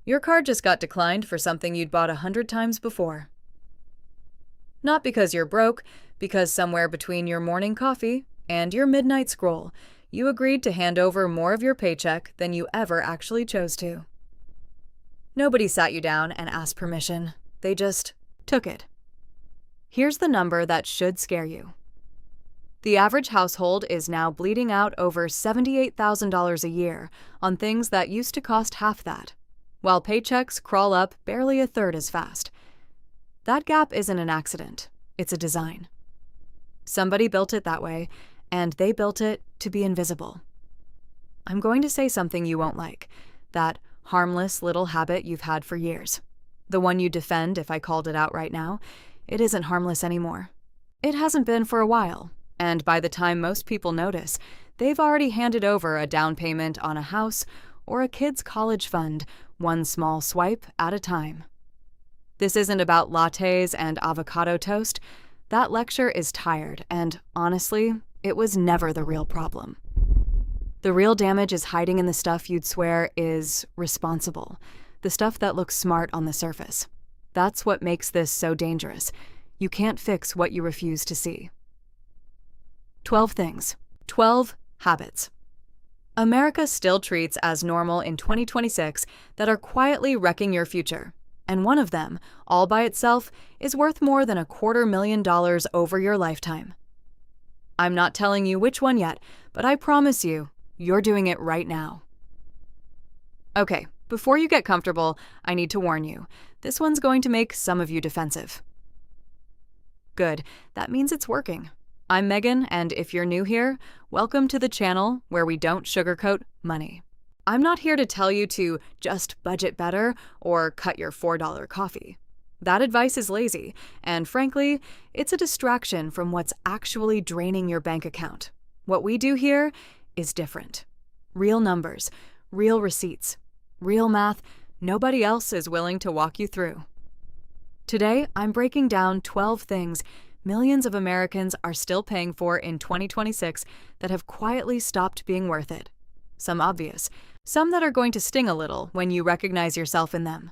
Your card just got declined for something you'd bought 100 times before. Not because you're broke, because somewhere between your morning coffee and your midnight scroll, you agreed to hand over more of your paycheck than you ever actually chose to. Nobody sat you down and asked permission. They just took it. Here's the number that should scare you. The average household is now bleeding out over $78,000 a year on things that used to cost half that, while paychecks crawl up barely a third as fast. That gap isn't an accident, it's a design. Somebody built it that way, and they built it to be invisible. I'm going to say something you won't like, that harmless little habit you've had for years. The one you defend if I called it out right now, it isn't harmless anymore. It hasn't been for a while, and by the time most people notice, they've already handed over a down payment on a house or a kid's college fund, one small swipe at a time. This isn't about lattes and avocado toast. That lecture is tired, and honestly, it was never the real problem. The real damage is hiding in the stuff you'd swear is responsible, the stuff that looks smart on the surface. That's what makes this so dangerous. You can't fix what you refuse to see. 12 things. 12 habits. America still treats as normal in 2026 that are quietly wrecking your future. And one of them, all by itself, is worth more than $250,000 over your lifetime. I'm not telling you which one yet, but I promise you, you're doing it right now. Okay, before you get comfortable, I need to warn you. This one's going to make some of you defensive. Good, that means it's working. I'm Megan, and if you're new here, welcome to the channel where we don't sugarcoat money. I'm not here to tell you to just budget better or cut your $4 coffee. That advice is lazy, and frankly, it's a distraction from what's actually draining your bank account. What we do here is different. Real numbers, real receipts, real math nobody else is willing to walk you through. Today, I'm breaking down 12 things millions of Americans are still paying for in 2026 that have quietly stopped being worth it. Some obvious, some that are going to sting a little when you recognize yourself in them.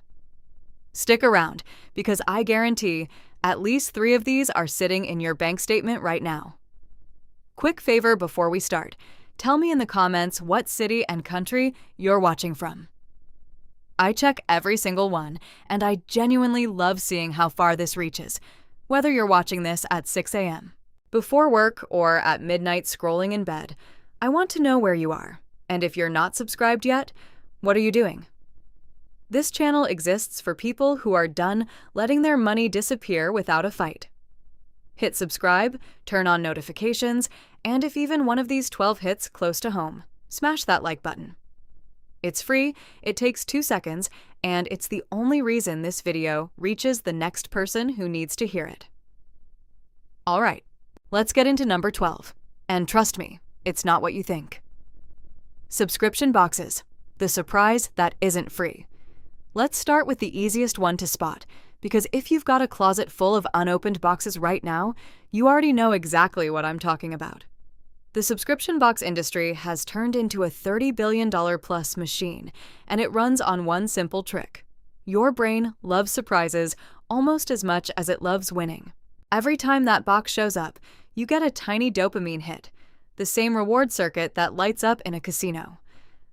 Stick around, because I guarantee at least 3 of these are sitting in your bank statement right now. Quick favor before we start. Tell me in the comments what city and country you're watching from. I check every single one, and I genuinely love seeing how far this reaches, whether you're watching this at 6 a.m., before work, or at midnight scrolling in bed. I want to know where you are. And if you're not subscribed yet, what are you doing? This channel exists for people who are done letting their money disappear without a fight. Hit subscribe, turn on notifications, and if even one of these 12 hits close to home, smash that like button. It's free, it takes 2 seconds, and it's the only reason this video reaches the next person who needs to hear it. All right, let's get into number 12. And trust me, it's not what you think. Subscription boxes, the surprise that isn't free. Let's start with the easiest one to spot, because if you've got a closet full of unopened boxes right now, you already know exactly what I'm talking about. The subscription box industry has turned into a $30 billion plus machine, and it runs on one simple trick. Your brain loves surprises almost as much as it loves winning. Every time that box shows up, you get a tiny dopamine hit, the same reward circuit that lights up in a casino.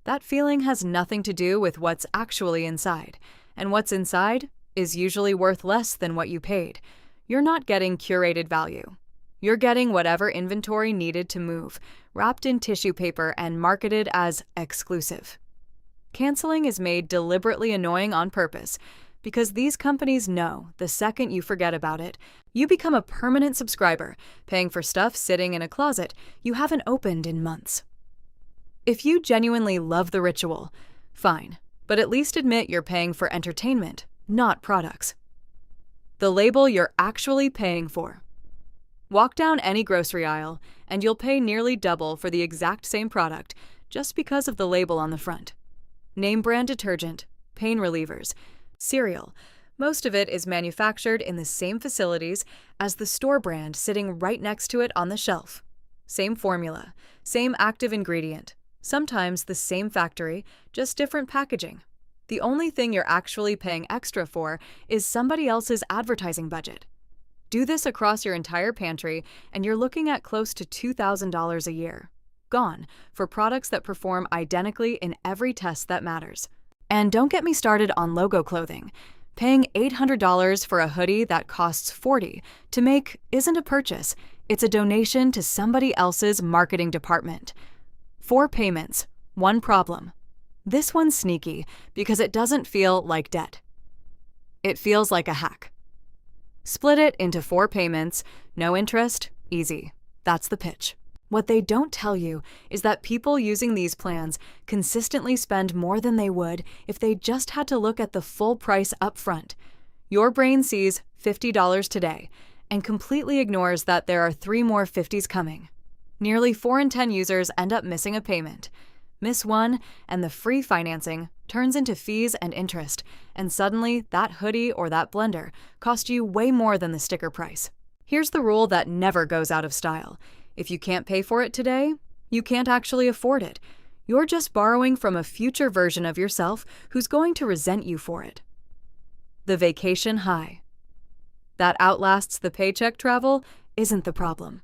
That feeling has nothing to do with what's actually inside, and what's inside is usually worth less than what you paid. You're not getting curated value. You're getting whatever inventory needed to move, wrapped in tissue paper and marketed as exclusive. Canceling is made deliberately annoying on purpose, because these companies know the second you forget about it, you become a permanent subscriber, paying for stuff sitting in a closet you haven't opened in months. If you genuinely love the ritual, fine, but at least admit you're paying for entertainment, not products. The label you're actually paying for. Walk down any grocery aisle, and you'll pay nearly double for the exact same product just because of the label on the front. Name brand detergent, pain relievers, cereal. Most of it is manufactured in the same facilities as the store brand sitting right next to it on the shelf. Same formula, same active ingredient, sometimes the same factory, just different packaging. The only thing you're actually paying extra for is somebody else's advertising budget. Do this across your entire pantry, and you're looking at close to $2,000 a year. Gone for products that perform identically in every test that matters. And don't get me started on logo clothing. Paying $800 for a hoodie that costs $40 to make isn't a purchase, it's a donation to somebody else's marketing department. 4 payments, 1 problem. This one's sneaky because it doesn't feel like debt. It feels like a hack. Split it into 4 payments, no interest, easy. That's the pitch. What they don't tell you is that people using these plans consistently spend more than they would if they just had to look at the full price up front. Your brain sees $50 today and completely ignores that there are 3 more 50s coming. Nearly 4 in 10 users end up missing a payment. Miss one, and the free financing turns into fees and interest, and suddenly that hoodie or that blender cost you way more than the sticker price. Here's the rule that never goes out of style. If you can't pay for it today, you can't actually afford it. You're just borrowing from a future version of yourself who's going to resent you for it. The vacation high. That outlasts the paycheck travel isn't the problem.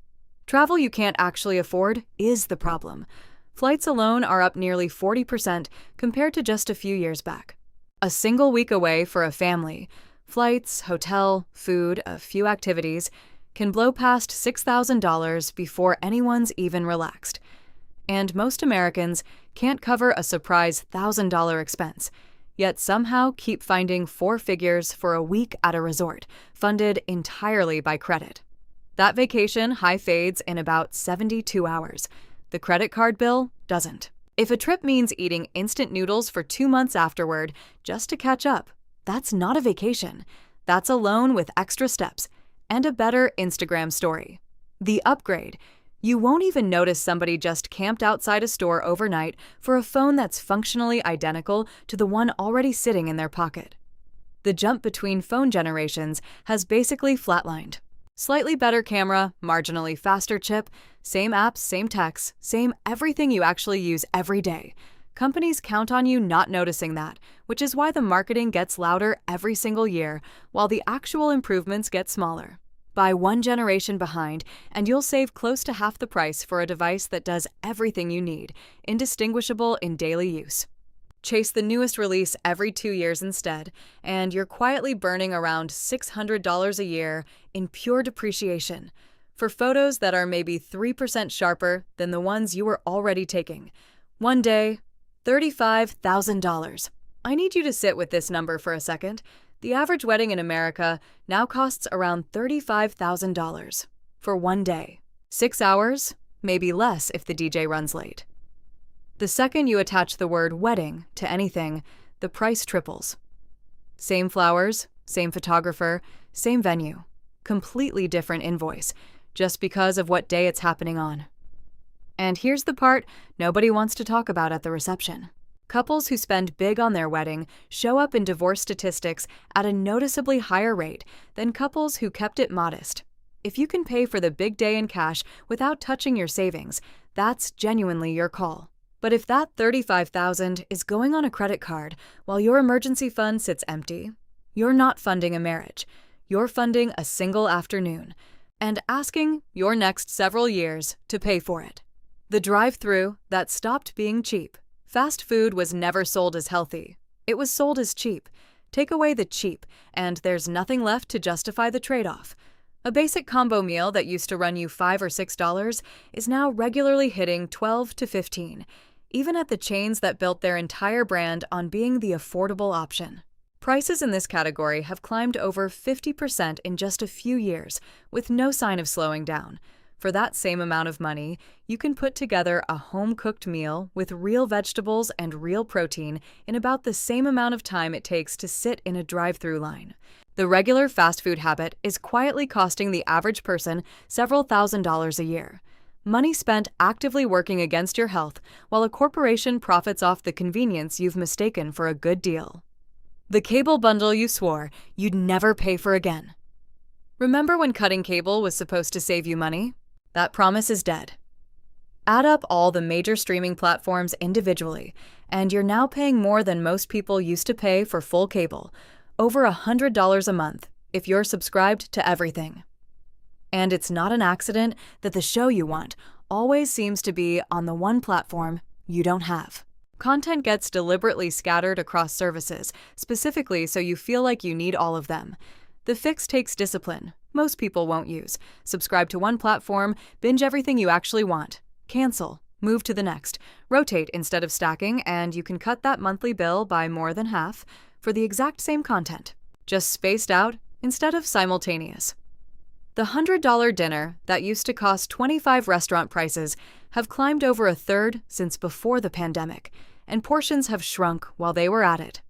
Travel you can't actually afford is the problem. Flights alone are up nearly 40% compared to just a few years back. A single week away for a family, flights, hotel, food, a few activities, can blow past $6,000 before anyone's even relaxed. And most Americans can't cover a surprise $1,000 expense, yet somehow keep finding 4 figures for a week at a resort, funded entirely by credit. That vacation high fades in about 72 hours. The credit card bill doesn't. If a trip means eating instant noodles for 2 months afterward just to catch up, that's not a vacation. That's a loan with extra steps and a better Instagram story. The upgrade. You won't even notice somebody just camped outside a store overnight for a phone that's functionally identical to the one already sitting in their pocket. The jump between phone generations has basically flatlined. Slightly better camera, marginally faster chip, same apps, same texts, same everything you actually use every day. Companies count on you not noticing that, which is why the marketing gets louder every single year, while the actual improvements get smaller. Buy 1 generation behind, and you'll save close to half the price for a device that does everything you need, indistinguishable in daily use. Chase the newest release every 2 years instead, and you're quietly burning around $600 a year in pure depreciation for photos that are maybe 3% sharper than the ones you were already taking. One day, $35,000. I need you to sit with this number for a second. The average wedding in America now costs around $35,000 for one day. 6 hours, maybe less if the DJ runs late. The second you attach the word wedding to anything, the price triples. Same flowers, same photographer, same venue. Completely different invoice, just because of what day it's happening on. And here's the part nobody wants to talk about at the reception. Couples who spend big on their wedding show up in divorce statistics at a noticeably higher rate than couples who kept it modest. If you can pay for the big day in cash without touching your savings, that's genuinely your call. But if that $35,000 is going on a credit card while your emergency fund sits empty, you're not funding a marriage. You're funding a single afternoon and asking your next several years to pay for it. The drive-thru that stopped being cheap. Fast food was never sold as healthy. It was sold as cheap. Take away the cheap, and there's nothing left to justify the trade-off. A basic combo meal that used to run you $5 or $6 is now regularly hitting $12 to $15, even at the chains that built their entire brand on being the affordable option. Prices in this category have climbed over 50% in just a few years, with no sign of slowing down. For that same amount of money, you can put together a home-cooked meal with real vegetables and real protein in about the same amount of time it takes to sit in a drive-thru line. The regular fast food habit is quietly costing the average person several $1,000s a year. Money spent actively working against your health, while a corporation profits off the convenience you've mistaken for a good deal. The cable bundle you swore you'd never pay for again. Remember when cutting cable was supposed to save you money? That promise is dead. Add up all the major streaming platforms individually, and you're now paying more than most people used to pay for full cable, over $100 a month if you're subscribed to everything. And it's not an accident that the show you want always seems to be on the one platform you don't have. Content gets deliberately scattered across services, specifically so you feel like you need all of them. The fix takes discipline. Most people won't use. Subscribe to one platform, binge everything you actually want. Cancel, move to the next, rotate instead of stacking, and you can cut that monthly bill by more than half for the exact same content, just spaced out instead of simultaneous. The $100 dinner that used to cost 25 restaurant prices have climbed over a third since before the pandemic, and portions have shrunk while they were at it.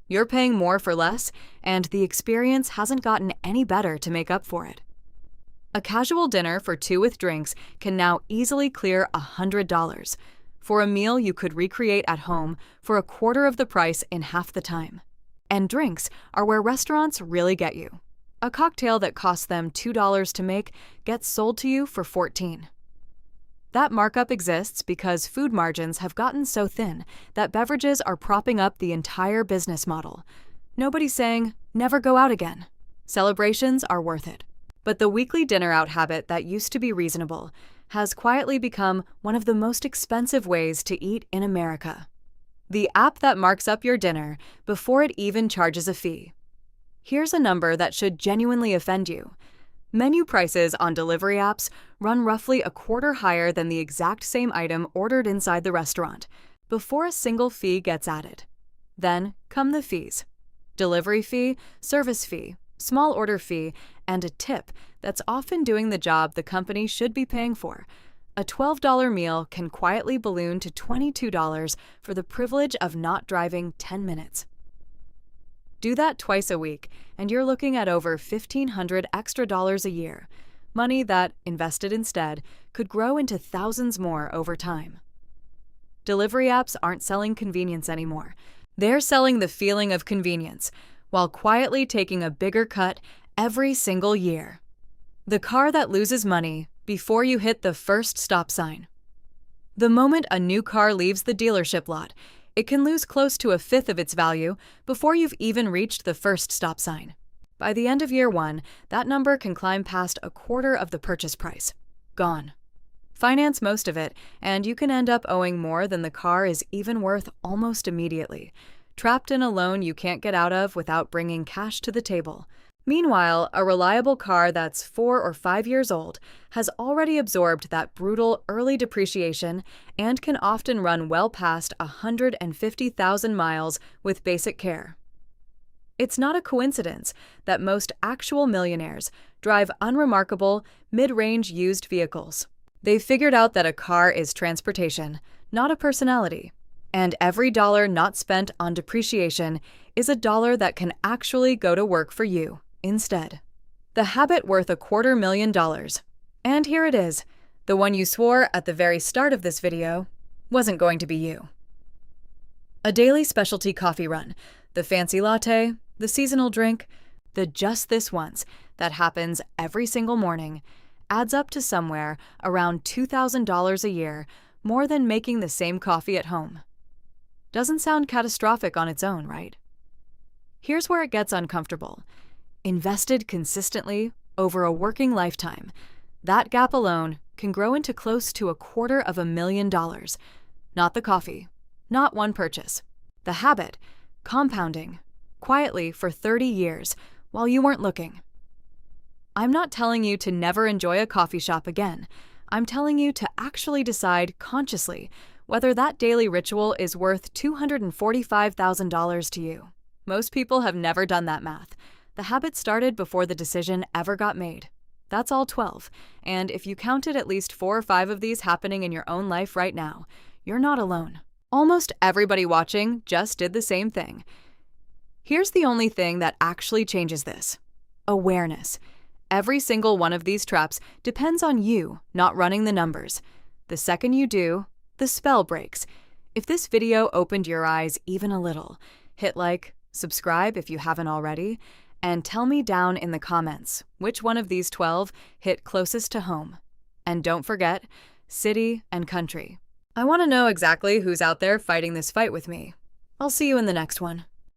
You're paying more for less, and the experience hasn't gotten any better to make up for it. A casual dinner for two with drinks can now easily clear $100 for a meal you could recreate at home for a quarter of the price in half the time. And drinks are where restaurants really get you. A cocktail that costs them $2 to make gets sold to you for $14. That markup exists because food margins have gotten so thin that beverages are propping up the entire business model. Nobody's saying, never go out again. Celebrations are worth it. But the weekly dinner out habit that used to be reasonable has quietly become one of the most expensive ways to eat in America. The app that marks up your dinner before it even charges a fee. Here's a number that should genuinely offend you. Menu prices on delivery apps run roughly a quarter higher than the exact same item ordered inside the restaurant, before a single fee gets added. Then come the fees. Delivery fee, service fee, small order fee, and a tip that's often doing the job the company should be paying for. A $12 meal can quietly balloon to $22 for the privilege of not driving 10 minutes. Do that twice a week, and you're looking at over $1,500 extra dollars a year, money that, invested instead, could grow into thousands more over time. Delivery apps aren't selling convenience anymore. They're selling the feeling of convenience, while quietly taking a bigger cut every single year. The car that loses money before you hit the first stop sign. The moment a new car leaves the dealership lot, it can lose close to a fifth of its value before you've even reached the first stop sign. By the end of year one, that number can climb past a quarter of the purchase price. Gone. Finance most of it, and you can end up owing more than the car is even worth almost immediately, trapped in a loan you can't get out of without bringing cash to the table. Meanwhile, a reliable car that's 4 or 5 years old has already absorbed that brutal early depreciation and can often run well past 150,000 miles with basic care. It's not a coincidence that most actual millionaires drive unremarkable, mid-range used vehicles. They've figured out that a car is transportation, not a personality. And every dollar not spent on depreciation is a dollar that can actually go to work for you instead. The habit worth $250,000. And here it is, the one you swore at the very start of this video wasn't going to be you. A daily specialty coffee run, the fancy latte, the seasonal drink, the just this once that happens every single morning, adds up to somewhere around $2,000 a year, more than making the same coffee at home. Doesn't sound catastrophic on its own, right? Here's where it gets uncomfortable. Invested consistently over a working lifetime, that gap alone can grow into close to $250,000. Not the coffee, not one purchase. The habit, compounding, quietly for 30 years while you weren't looking. I'm not telling you to never enjoy a coffee shop again. I'm telling you to actually decide consciously whether that daily ritual is worth $245,000 to you. Most people have never done that math. The habit started before the decision ever got made. That's all 12, and if you counted at least 4 or 5 of these happening in your own life right now, you're not alone. Almost everybody watching just did the same thing. Here's the only thing that actually changes this: awareness. Every single one of these traps depends on you not running the numbers. The second you do, the spell breaks. If this video opened your eyes even a little, hit like, subscribe if you haven't already, and tell me down in the comments which one of these 12 hit closest to home. And don't forget, city, and country. I want to know exactly who's out there fighting this fight with me. I'll see you in the next one.